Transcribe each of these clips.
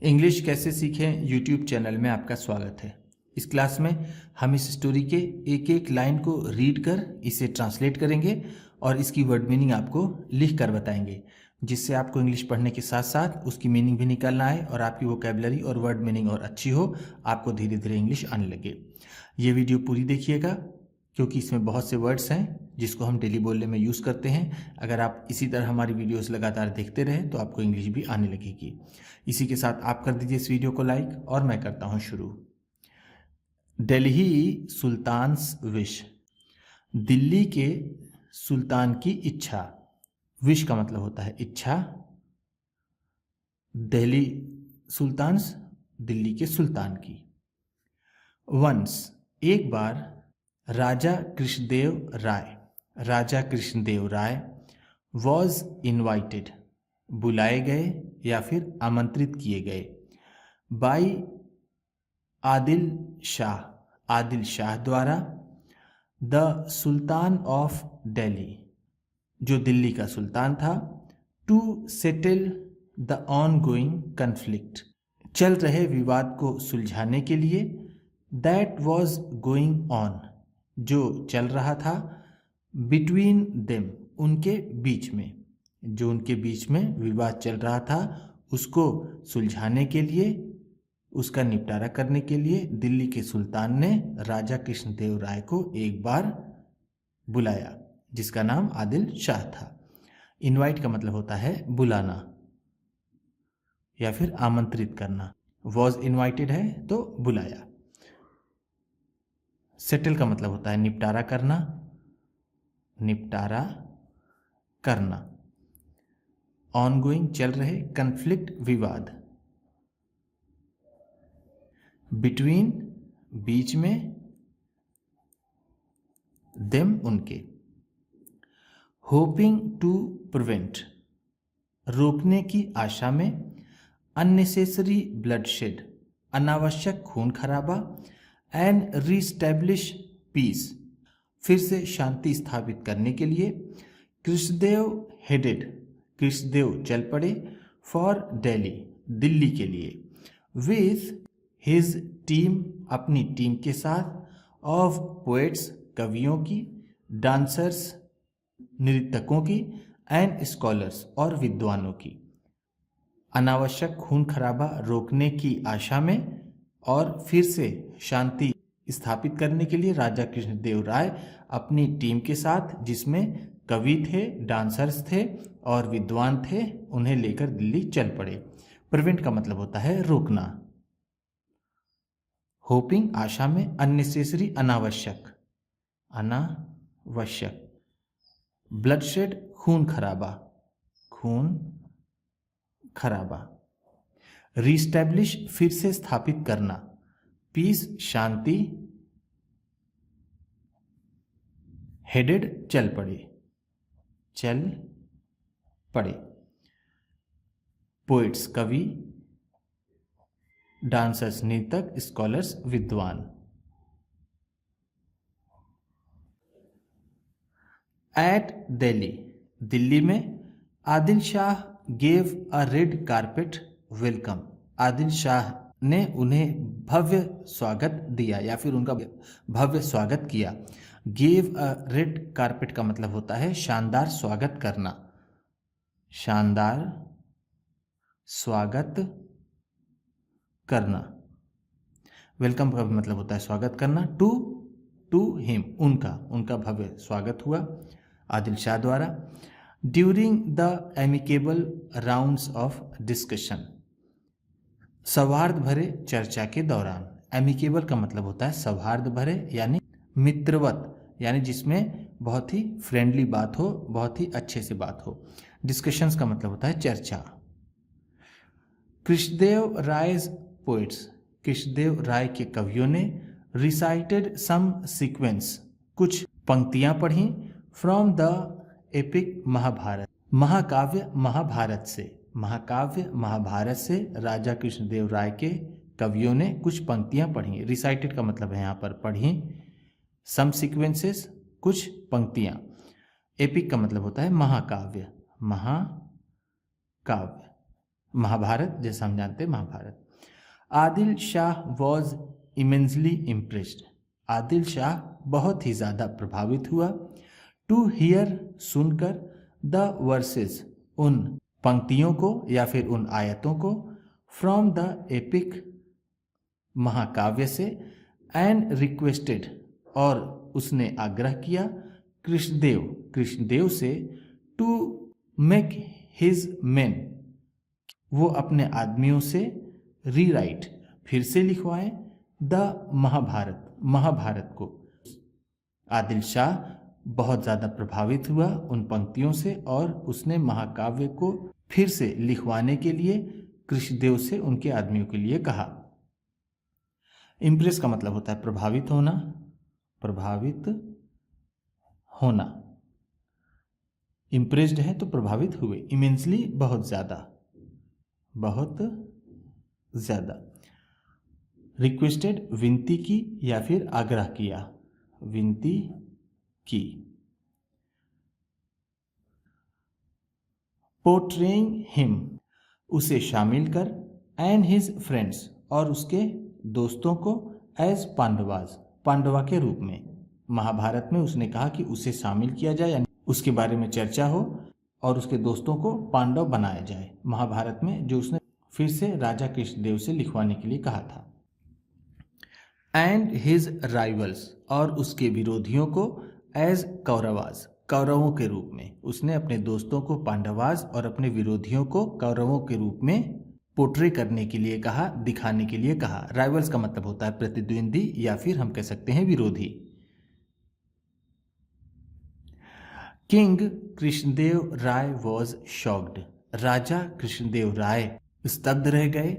English कैसे सीखें YouTube channel में आपका स्वागत है। इस क्लास में हम इस स्टोरी के एक एक लाइन को रीड कर इसे ट्रांसलेट करेंगे और इसकी वर्ड मीनिंग आपको लिख कर बताएंगे, जिससे आपको इंग्लिश पढ़ने के साथ साथ उसकी मीनिंग भी निकालना आए और आपकी वोकैबुलरी और वर्ड मीनिंग और अच्छी हो, आपको धीरे धीरे इंग्लिश आने लगे। ये वीडियो पूरी देखिएगा क्योंकि इसमें बहुत से वर्ड्स हैं जिसको हम डेली बोलने में यूज़ करते हैं। अगर आप इसी तरह हमारी वीडियोस लगातार देखते रहें तो आपको इंग्लिश भी आने लगेगी। इसी के साथ आप कर दीजिए इस वीडियो को लाइक और मैं करता हूं शुरू। Delhi sultans wish. दिल्ली के सुल्तान की इच्छा। विश का मतलब होता है इच्छा। दिल्ली सुल्तान्स, दिल्ली के सुल्तान की। वंस, एक बार। राजा कृष्णदेव राय वॉज इन्वाइटेड, बुलाए गए या फिर आमंत्रित किए गए। बाई आदिल शाह द्वारा। द सुल्तान ऑफ दिल्ली, जो दिल्ली का सुल्तान था। To settle the ongoing conflict, चल रहे विवाद को सुलझाने के लिए। दैट वॉज गोइंग ऑन, जो चल रहा था। बिटवीन देम, उनके बीच में, जो उनके बीच में विवाद चल रहा था उसको सुलझाने के लिए, उसका निपटारा करने के लिए दिल्ली के सुल्तान ने राजा कृष्णदेव राय को एक बार बुलाया, जिसका नाम आदिल शाह था। इनवाइट का मतलब होता है बुलाना या फिर आमंत्रित करना। वॉज इनवाइटेड है तो बुलाया। सेटल का मतलब होता है निपटारा करना। ऑनगोइंग, चल रहे। कन्फ्लिक्ट, विवाद। बिटवीन, बीच में। देम, उनके। होपिंग टू प्रिवेंट, रोकने की आशा में। अननेसेसरी ब्लडशेड, अनावश्यक खून खराबा। एंड रीस्टैब्लिश पीस, फिर से शांति स्थापित करने के लिए। कृष्णदेव चल पड़े। फॉर दिल्ली, दिल्ली के लिए। विथ हिज टीम, अपनी टीम के साथ। ऑफ पोएट्स, कवियों की। डांसर्स, नृत्यकों की। एंड स्कॉलर्स, और विद्वानों की। अनावश्यक खून खराबा रोकने की आशा में और फिर से शांति स्थापित करने के लिए राजा कृष्णदेव राय अपनी टीम के साथ, जिसमें कवि थे, डांसर्स थे और विद्वान थे, उन्हें लेकर दिल्ली चल पड़े। प्रिवेंट का मतलब होता है रोकना। होपिंग, आशा में। अननेसेसरी, अनावश्यक। ब्लडशेड, खून खराबा। रीस्टैब्लिश, फिर से स्थापित करना। पीस, शांति। हेडेड, चल पड़े। पोएट्स, कवि। डांसर्स, नृतक। स्कॉलर्स, विद्वान। एट दिल्ली, दिल्ली में। Adil Shah gave a red carpet welcome, Adil Shah ने उन्हें भव्य स्वागत दिया या फिर उनका भव्य स्वागत किया। गेव अ रेड कारपेट का मतलब होता है शानदार स्वागत करना। शानदार स्वागत करना। वेलकम का मतलब होता है स्वागत करना। टू हिम, उनका भव्य स्वागत हुआ आदिल शाह द्वारा। During the amicable rounds of discussion, सौहार्द भरे चर्चा के दौरान। एमिकेबल का मतलब होता है सौहार्द भरे यानी मित्रवत, यानी जिसमें बहुत ही फ्रेंडली बात हो, बहुत ही अच्छे से बात हो। डिस्कशंस का मतलब होता है चर्चा। कृष्णदेव रायज पोएट्स, कृष्णदेव राय के कवियों ने। रिसाइटेड सम सीक्वेंस, कुछ पंक्तियां पढ़ी। फ्रॉम द एपिक महाभारत, महाकाव्य महाभारत से राजा कृष्णदेव राय के कवियों ने कुछ पंक्तियां पढ़ी। रिसाइटेड का मतलब है यहाँ पर पढ़ी। सम सीक्वेंसेस, कुछ पंक्तियां। एपिक का मतलब होता है महाकाव्य। महाभारत, जैसा हम जानते हैं Mahabharata. Adil Shah was immensely impressed, Adil Shah बहुत ही ज़्यादा प्रभावित हुआ। टू हियर, सुनकर, द वर्सेस, उन पंक्तियों को या फिर उन आयतों को, फ्रॉम द एपिक, महाकाव्य से, एंड रिक्वेस्टेड, और उसने आग्रह किया, कृष्णदेव, कृष्णदेव से, टू मेक हिज मेन, वो अपने आदमियों से, रीराइट, फिर से लिखवाएं, द महाभारत, महाभारत को। आदिल शाह बहुत ज़्यादा प्रभावित हुआ उन पंक्तियों से और उसने महाकाव्य को फिर से लिखवाने के लिए कृष्णदेव से उनके आदमियों के लिए कहा। इम्प्रेस का मतलब होता है प्रभावित होना, प्रभावित होना। इम्प्रेस्ड है तो प्रभावित हुए। इमेंसली बहुत ज़्यादा, बहुत ज़्यादा। रिक्वेस्टेड विनती की या फिर आग्रह किया, विनती की। पोर्ट्रेइंग हिम, उसे शामिल कर, एंड हिज फ्रेंड्स, और उसके दोस्तों को, एज पांडवास, पांडवा के रूप में। महाभारत में उसने कहा कि उसे शामिल किया जाए, यानी उसके बारे में चर्चा हो और उसके दोस्तों को पांडव बनाया जाए। महाभारत में जो उसने फिर से राजा कृष्णदेव से लिखवाने के लिए कहा था। एंड हिज राइवल्स, और उसके विरोधियों को, एज कौरवास, कौरवों के रूप में। उसने अपने दोस्तों को पांडवास और अपने विरोधियों को कौरवों के रूप में पोर्ट्रे करने के लिए कहा, दिखाने के लिए कहा। राइवल्स का मतलब होता है प्रतिद्वंदी या फिर हम कह सकते हैं विरोधी। King Krishnadev Rai was shocked, राजा कृष्णदेव राय स्तब्ध रह गए।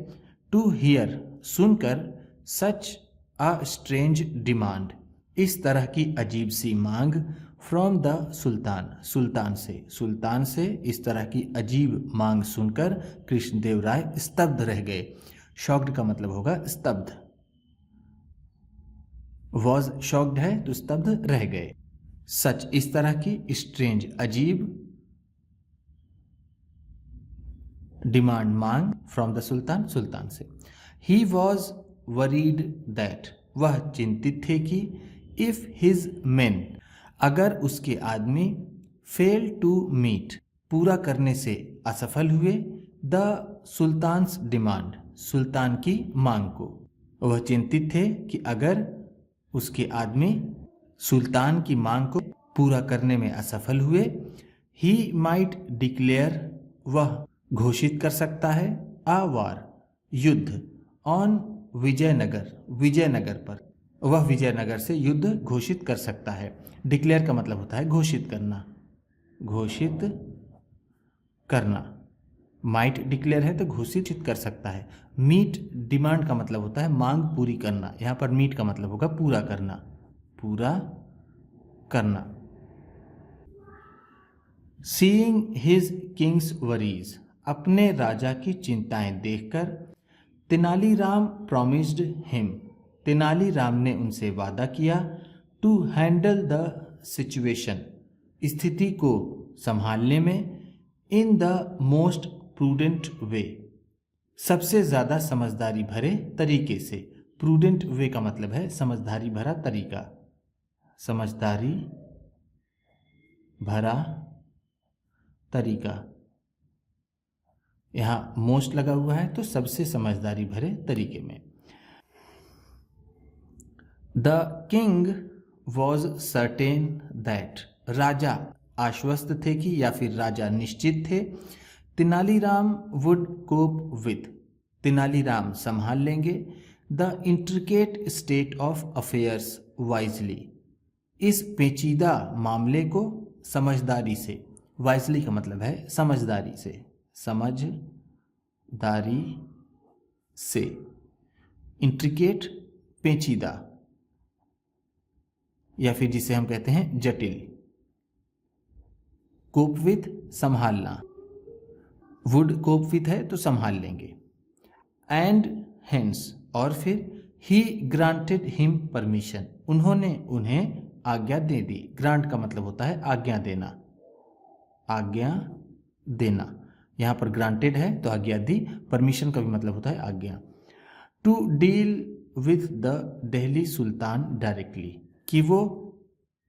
टू हियर, सुनकर, सच अ स्ट्रेंज डिमांड, इस तरह की अजीब सी मांग, फ्रॉम द सुल्तान, सुल्तान से, सुल्तान से इस तरह की अजीब मांग सुनकर कृष्णदेव राय स्तब्ध रह गए। शॉक्ड का मतलब होगा स्तब्ध। वॉज शॉक्ड है तो स्तब्ध रह गए। सच, इस तरह की, स्ट्रेंज, अजीब, डिमांड, मांग, फ्रॉम द सुल्तान, सुल्तान से। ही वॉज वरीड दैट, वह चिंतित थे कि, इफ हिज मेन, अगर उसके आदमी, फेल टू मीट, पूरा करने से असफल हुए, द सुल्तान्स डिमांड, सुल्तान की मांग को। वह चिंतित थे कि अगर उसके आदमी सुल्तान की मांग को पूरा करने में असफल हुए, ही माइट डिक्लेयर, वह घोषित कर सकता है, अ वार, युद्ध, ऑन विजयनगर, विजयनगर पर, वह विजयनगर से युद्ध घोषित कर सकता है। डिक्लेयर का मतलब होता है घोषित करना, घोषित करना। माइट डिक्लेयर है तो घोषित कर सकता है। मीट, डिमांड का मतलब होता है मांग पूरी करना, यहाँ पर मीट का मतलब होगा पूरा करना, पूरा करना। सीइंग हिज किंग्स वरीज, अपने राजा की चिंताएं देखकर, तेनालीराम प्रॉमिस्ड हिम, तेनालीराम ने उनसे वादा किया, टू हैंडल द सिचुएशन, स्थिति को संभालने में, इन द मोस्ट प्रूडेंट वे, सबसे ज़्यादा समझदारी भरे तरीके से। प्रूडेंट वे का मतलब है समझदारी भरा तरीका, समझदारी भरा तरीका। यहाँ मोस्ट लगा हुआ है तो सबसे समझदारी भरे तरीके में। The king was certain that, राजा आश्वस्त थे कि या फिर राजा निश्चित थे, Tenaliram would cope with, Tenaliram संभाल लेंगे, the intricate state of affairs wisely, इस पेचीदा मामले को समझदारी से। वाइजली का मतलब है समझदारी से, समझदारी से। इंट्रिकेट, पेचीदा, या फिर जिसे हम कहते हैं जटिल। कोप विथ, संभालना, वुड कोप विथ है तो संभाल लेंगे। एंड हेंस, और फिर, ही ग्रांटेड हिम परमिशन, उन्होंने उन्हें आज्ञा दे दी। ग्रांट का मतलब होता है आज्ञा देना, आज्ञा देना। यहाँ पर ग्रांटेड है तो आज्ञा दी, परमिशन का भी मतलब होता है आज्ञा। To deal with the Delhi sultan directly, कि वो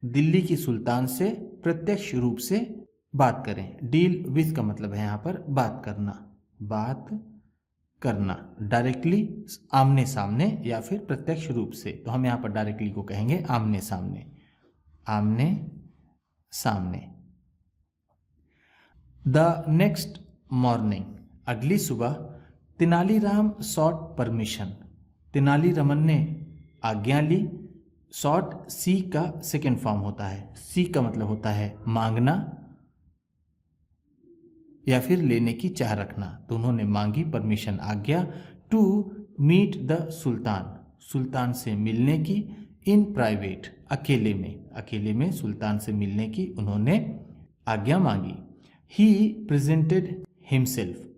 दिल्ली की सुल्तान से प्रत्यक्ष रूप से बात करें। डील विथ का मतलब है यहाँ पर बात करना, बात करना। डायरेक्टली आमने सामने या फिर प्रत्यक्ष रूप से, तो हम यहाँ पर डायरेक्टली को कहेंगे आमने सामने, आमने सामने। द नेक्स्ट मॉर्निंग, अगली सुबह, तेनालीराम सॉट परमिशन, तेनालीरामन ने आज्ञा ली। सॉट सी का सेकेंड फॉर्म होता है, सी का मतलब होता है मांगना या फिर लेने की चाह रखना, तो उन्होंने मांगी परमिशन, आज्ञा। टू मीट द सुल्तान, सुल्तान से मिलने की। इन प्राइवेट, अकेले में, अकेले में सुल्तान से मिलने की उन्होंने आज्ञा मांगी। ही प्रेजेंटेड हिमसेल्फ,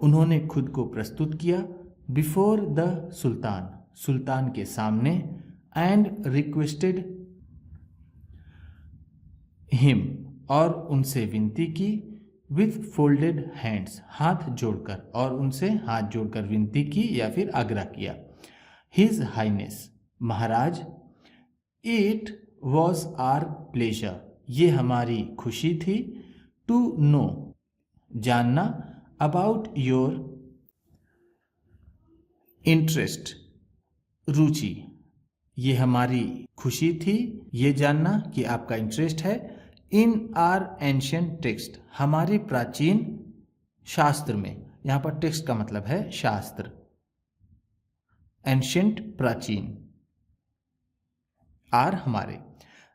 उन्होंने खुद को प्रस्तुत किया। बिफोर द सुल्तान, सुल्तान के सामने। एंड रिक्वेस्टेड हिम, और उनसे विनती की। विथ फोल्डेड हैंड्स, हाथ जोड़कर, और उनसे हाथ जोड़कर विनती की या फिर आग्रह किया। हिज हाइनेस, महाराज। इट वॉज आर प्लेजर, ये हमारी खुशी थी। टू नो, जानना। अबाउट योर इंटरेस्ट, रुचि, ये हमारी खुशी थी ये जानना कि आपका इंटरेस्ट है। इन आर एंशियंट टेक्स्ट, हमारे प्राचीन शास्त्र में, यहाँ पर टेक्स्ट का मतलब है शास्त्र, एंशियंट प्राचीन, आर हमारे।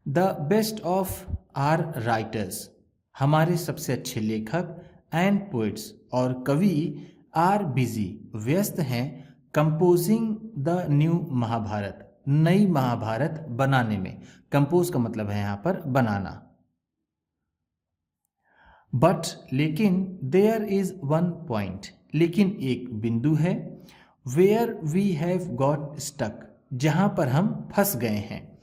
The best of our writers, हमारे सबसे अच्छे लेखक। एंड पोइट्स, और कवि। आर बिजी, व्यस्त हैं। कंपोजिंग द न्यू महाभारत, नई महाभारत बनाने में। कंपोज का मतलब है यहाँ पर बनाना। बट, लेकिन, देयर इज वन पॉइंट, लेकिन एक बिंदु है। Where we have got stuck, जहाँ पर हम फंस गए हैं।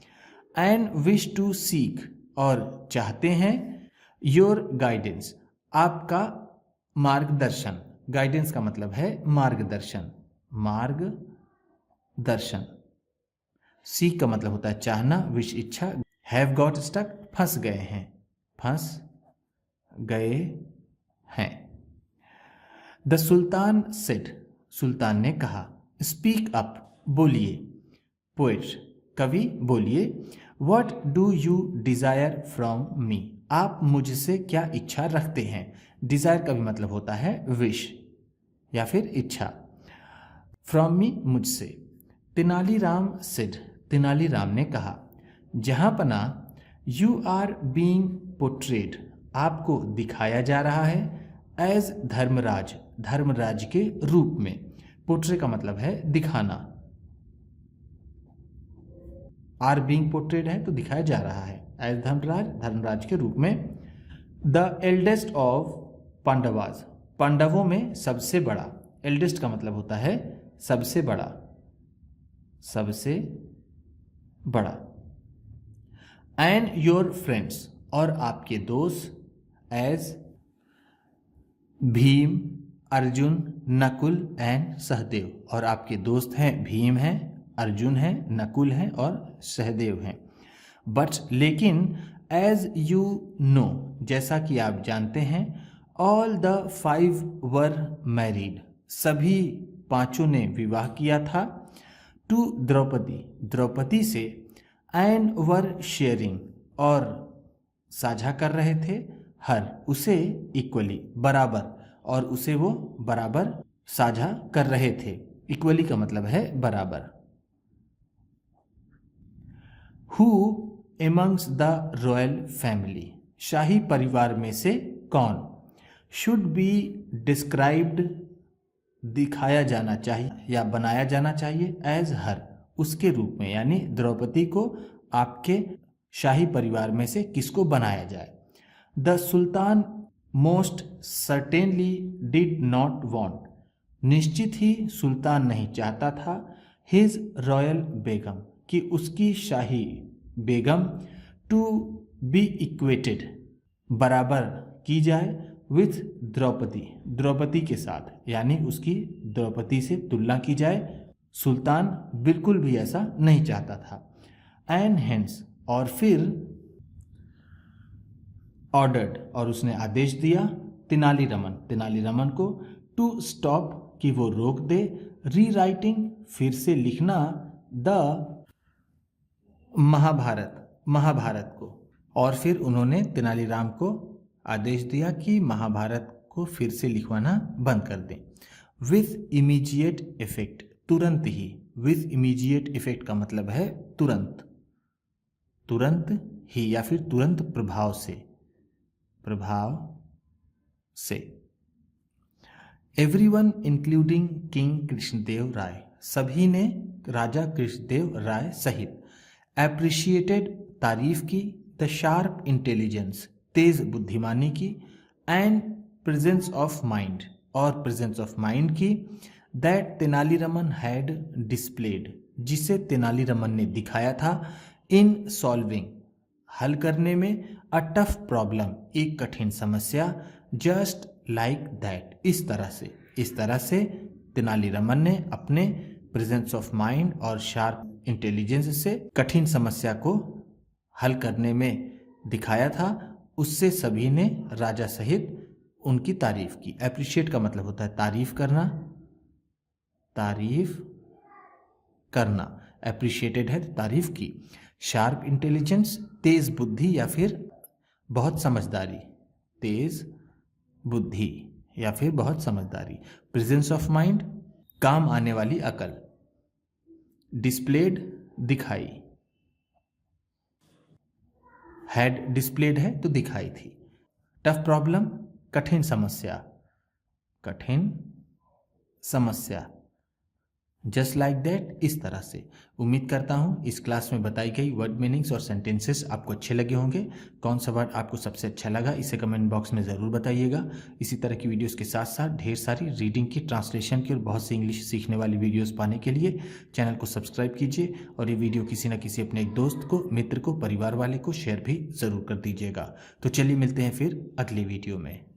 एंड विश टू सीक, और चाहते हैं। योर गाइडेंस, आपका मार्गदर्शन। गाइडेंस का मतलब है मार्गदर्शन, मार्गदर्शन। सीक का मतलब होता है चाहना, विश इच्छा। हैव गॉट स्टक, फंस गए हैं, फंस गए हैं। द सुल्तान सेड, सुल्तान ने कहा। स्पीक अप, बोलिए। पोएट, कवि, बोलिए। What do you desire from me, आप मुझसे क्या इच्छा रखते हैं। डिजायर का भी मतलब होता है विश या फिर इच्छा। फ्रॉम मी, मुझसे। तेनालीराम सेड, तेनालीराम ने कहा। जहां पना, यू आर बीइंग पोर्ट्रेड, आपको दिखाया जा रहा है। एज धर्मराज, धर्मराज के रूप में। पोर्ट्रे का मतलब है दिखाना, आर बीइंग पोर्ट्रेड है तो दिखाया जा रहा है। एज धर्मराज, धर्मराज के रूप में। द एल्डेस्ट ऑफ पांडवाज, पांडवों में सबसे बड़ा। एल्डेस्ट का मतलब होता है सबसे बड़ा, सबसे बड़ा। एंड योर फ्रेंड्स, और आपके दोस्त। एज भीम, अर्जुन, नकुल एंड सहदेव, और आपके दोस्त हैं भीम हैं, अर्जुन हैं, नकुल हैं और सहदेव हैं। बट, लेकिन, एज यू नो, जैसा कि आप जानते हैं। ऑल द 5 वर मैरिड, सभी 5 ने विवाह किया था। टू द्रौपदी, द्रौपदी से। एंड वर शेयरिंग, और साझा कर रहे थे। हर, उसे। इक्वली, बराबर, और उसे वो बराबर साझा कर रहे थे। इक्वली का मतलब है बराबर। Who amongst the royal family, शाही परिवार में से कौन। शुड बी डिस्क्राइब्ड, दिखाया जाना चाहिए या बनाया जाना चाहिए। एज हर, उसके रूप में, यानी द्रौपदी को आपके शाही परिवार में से किसको बनाया जाए। The sultan most certainly did not want, निश्चित ही सुल्तान नहीं चाहता था। हिज रॉयल बेगम, कि उसकी शाही बेगम। टू बी इक्वेटेड, बराबर की जाए। विथ द्रौपदी, द्रौपदी के साथ, यानी उसकी द्रौपदी से तुलना की जाए। सुल्तान बिल्कुल भी ऐसा नहीं चाहता था। एंड हेंस, और फिर ऑर्डर्ड, और उसने आदेश दिया तेनालीरामन को टू स्टॉप, कि वो रोक दे, रीराइटिंग, फिर से लिखना, द महाभारत को। और फिर उन्होंने तेनालीराम को आदेश दिया कि महाभारत को फिर से लिखवाना बंद कर दें। विथ इमीडिएट इफेक्ट, तुरंत ही। विथ इमीडिएट इफेक्ट का मतलब है तुरंत, तुरंत ही, या फिर तुरंत प्रभाव से। एवरीवन इंक्लूडिंग किंग कृष्णदेव राय, सभी ने, राजा कृष्णदेव राय सहित, एप्रिशिएटेड, तारीफ की, द शार्प इंटेलिजेंस, तेज बुद्धिमानी की, एंड प्रेजेंस ऑफ माइंड, और प्रेजेंस ऑफ माइंड की, दैट तेनालीरामन हैड डिस्प्लेड, जिसे तेनालीरामन ने दिखाया था, इन सॉल्विंग, हल करने में, अ टफ प्रॉब्लम, एक कठिन समस्या, जस्ट लाइक दैट, इस तरह से तेनालीरामन ने अपने प्रेजेंस ऑफ माइंड और शार्प इंटेलिजेंस से कठिन समस्या को हल करने में दिखाया था। उससे सभी ने, राजा सहित, उनकी तारीफ की। एप्रिशिएट का मतलब होता है तारीफ करना, एप्रिशिएटेड है तो तारीफ की। शार्प इंटेलिजेंस, तेज बुद्धि या फिर बहुत समझदारी, तेज बुद्धि या फिर बहुत समझदारी। प्रेजेंस ऑफ माइंड, काम आने वाली अकल। डिस्प्लेड, दिखाई, हैड डिस्प्लेड है तो दिखाई थी। टफ प्रॉब्लम, कठिन समस्या। जस्ट लाइक दैट, इस तरह से। उम्मीद करता हूँ इस क्लास में बताई गई वर्ड मीनिंग्स और सेंटेंसेस आपको अच्छे लगे होंगे। कौन सा वर्ड आपको सबसे अच्छा लगा इसे कमेंट बॉक्स में ज़रूर बताइएगा। इसी तरह की वीडियोस के साथ साथ ढेर सारी रीडिंग की, ट्रांसलेशन की और बहुत सी इंग्लिश सीखने वाली वीडियोस पाने के लिए चैनल को सब्सक्राइब कीजिए और ये वीडियो किसी न किसी अपने एक दोस्त को, मित्र को, परिवार वाले को शेयर भी ज़रूर कर दीजिएगा। तो चलिए मिलते हैं फिर अगले वीडियो में।